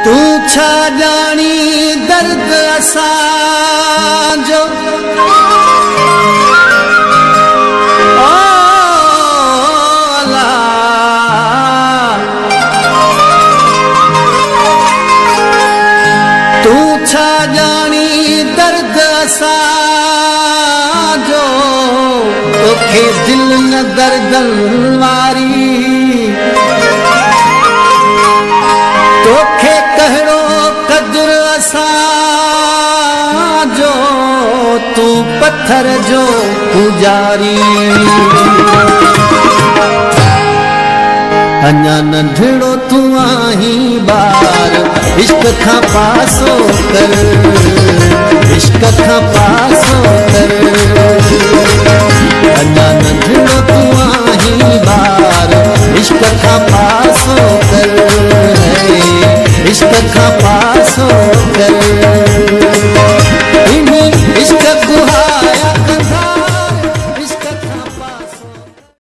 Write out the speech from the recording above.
तू छा जानी दर्द असांजो ओ अल्लाह, तू छा जानी दर्द असांजो तोखे दिल न दर्दन वारी तोखे कहड़ो कदुर असांजो तू पत्थर जो पुजारी अञा नंढड़ो तू आहीं ॿार इश्क खां पासो कर इश्क खां पासो कर अञा नंढड़ो तू आहीं ॿार इश्क खां पासो कर इश्क खां पासो कर।